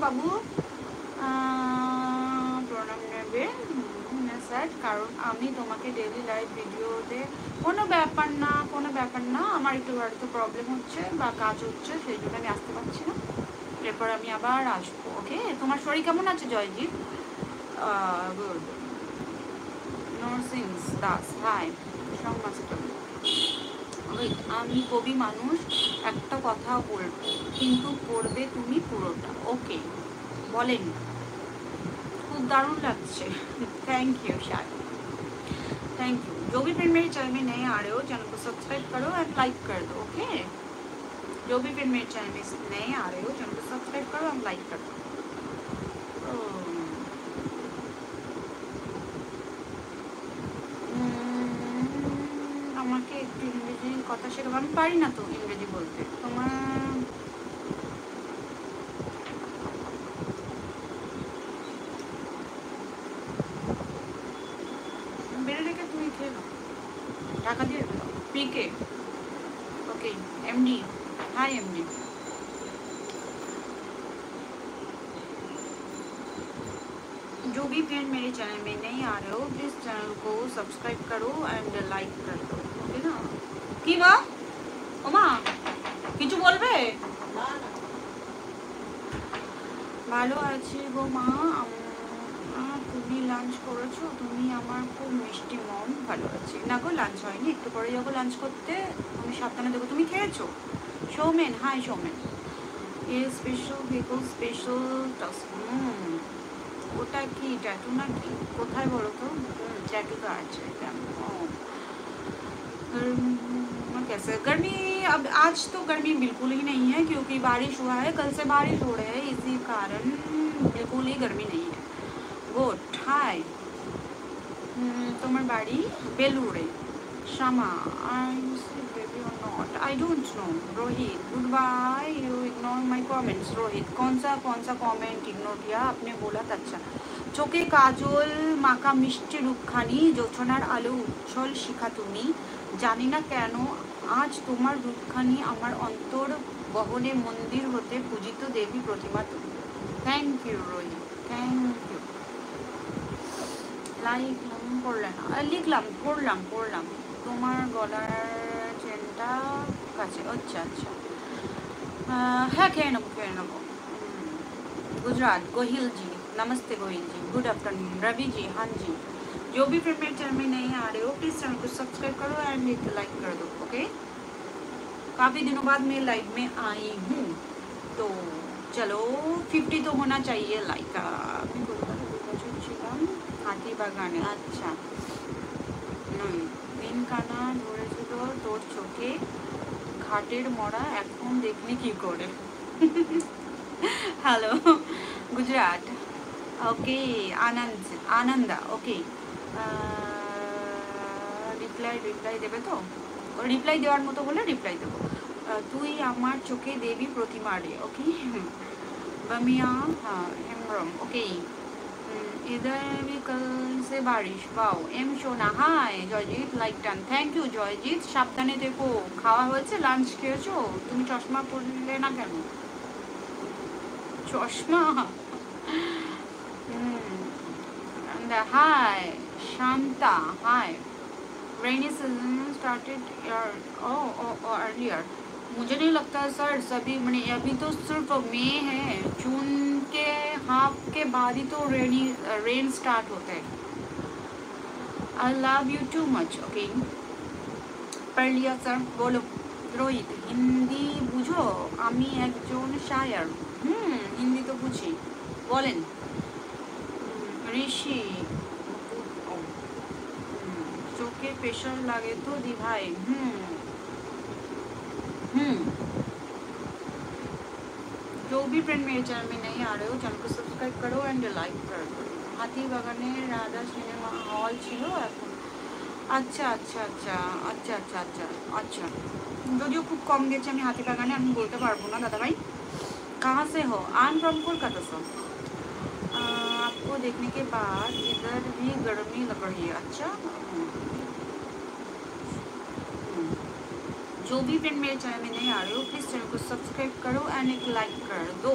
বাবু প্রণাম নেবে স্যার, কারণ আমি তোমাকে ডেলি লাইভ ভিডিওতে কোনো ব্যাপার না, আমার একটু বাড়িতে প্রবলেম হচ্ছে বা কাজ হচ্ছে, সেই জন্য আমি আসতে পারছি না। এরপর আমি আবার আসবো। ওকে, তোমার শরীর কেমন আছে জয়জিৎ? গুড। নরসিং দাস হাই। আমি কবি মানুষ, একটা কথা বলবো, কিন্তু পড়বে তুমি পুরোটা। ওকে বলেন। खूब दारुण लगছে। थैंक यू शायद, थैंक यू। जो भी फ्रेंड मेरे चैनल में नए आ रहे हो, चैनल को सब्सक्राइब करो एंड लाइक कर दो। ओके, जो भी फ्रेंड मेरे चैनल में नए आ रहे हो, चैनल को सब्सक्राइब करो एंड लाइक कर दो। আমাকে একটু ইংরেজি কথা শেখাবো। আমি পারি না তো ইংরেজি বলতে। তোমার বেড়ে রেখে তুমি খেয়ে নাও, টাকা দিয়ে দাও। পিকে ओके एमडी हाय एमडी। जो भी फ्रेंड मेरे चैनल में नहीं आ रहे हो, प्लीज चैनल को सब्सक्राइब करो एंड लाइक कर दो। ओके ना की बा ওমা কিছু বলবে? ভালো আছি গো মা। তুমি লাঞ্চ করেছো? তুমি আমার খুব মিষ্টি মম। ভালো আছি না গো, লাঞ্চ হয়নি, একটু পরে যাবো লাঞ্চ করতে। আমি সাবধানে দেবো। তুমি খেয়েছো? Soumen hi Soumen. A special vehicle special task. ওটা কি ট্যাটু নাকি? কোথায় বলো তো? टैटू तो अच्छा है। कैसे गर्मी? अब आज तो गर्मी बिल्कुल ही नहीं है, क्योंकि बारिश हुआ है, कल से बारिश हो रही है, इसी कारण बिल्कुल ही गर्मी नहीं है। गुड हाय। तुम्हार बाड़ी बेलूरे शामा। I don't know. Rohit goodbye. You ignore my comments. Rohit कौन सा कमेंट इग्नोर किया आपने? बोला था अच्छा। চোখে কাজল মাখা মিষ্টি রূপখানি, জোছনার আলো উচ্ছল শিখা তুমি, জানি না কেন আজ তোমার রূপখানি আমার অন্তর বহনে মন্দির হতে পূজিত দেবী প্রতিমা তুমি। Thank you Rohit, thank you. Like পড়লে না, লিখলাম পড়লাম। তোমার গলার চেনটা কাছে। আচ্ছা আচ্ছা, হ্যাঁ খেয়ে নেবো। गुजरात गोहिल जी नमस्ते। गोहिल जी गुड आफ्टरनून। रवि जी हाँ जी। जो भी फ्रेंड मेरे चैनल में नहीं आ रहे हो, प्लीज़ चैनल को सब्सक्राइब करो एंड एक लाइक कर दो। ओके, काफ़ी दिनों बाद मैं लाइव में आई हूँ, तो चलो 50 तो होना चाहिए लाइक। हाथी बागाने अच्छा দিন কানা ধরেছিল তোর চোখে, ঘাটের মরা এখন দেখলি কি করে। Hello Gujarat. Okay Ananda okay. Reply দেবে তো? রিপ্লাই দেওয়ার মতো বলে রিপ্লাই দেবো। তুই আমার চোখে দেবী প্রতিমা রে। ওকে बमिया हाँ हेमरम ओके। इधर भी कल से बारिश। वाओ एम सोना हाय। Joyjit like done. Thank you Joyjit. সাবধানে দেখো। খাওয়া হয়েছে? লাঞ্চ খেয়েছো? তুমি চশমা পরলে না কেন? চশমা and hi Shanta hi। rainy season started earlier। मुझे नहीं लगता सर सभी मैंने अभी तो सिर्फ मई है, जून के हाफ के बाद ही तो रेन स्टार्ट होता है। I love you too much okay. पढ़ लिया सर। बोलो रोहित हिंदी बुझो? আমি একজন শায়ার। হিন্দি তো বুঝি। বলেন ঋষি চোখে প্রেশার লাগে তো দি ভাই। जो भी फ्रेंड मेरे चैनल में नहीं आ रहे हो, चैनल को सब्सक्राइब करो एंड लाइक कर दो। हाथी बागाने राधा सिनेमा हॉल छिलो এখন। আচ্ছা আচ্ছা আচ্ছা আচ্ছা আচ্ছা আচ্ছা আচ্ছা, যদিও খুব কম গেছে আমি হাতি বাগানে, আমি বলতে পারবো না দাদা ভাই। कहाँ से हो? I am from Kolkata sir. आपको देखने के बाद इधर भी गर्मी लग रही है। अच्छा जो भी फ्रेंड मेरे चैनल में नहीं आ रहे हो, प्लीज़ चैनल को सब्सक्राइब करो एंड एक लाइक कर दो।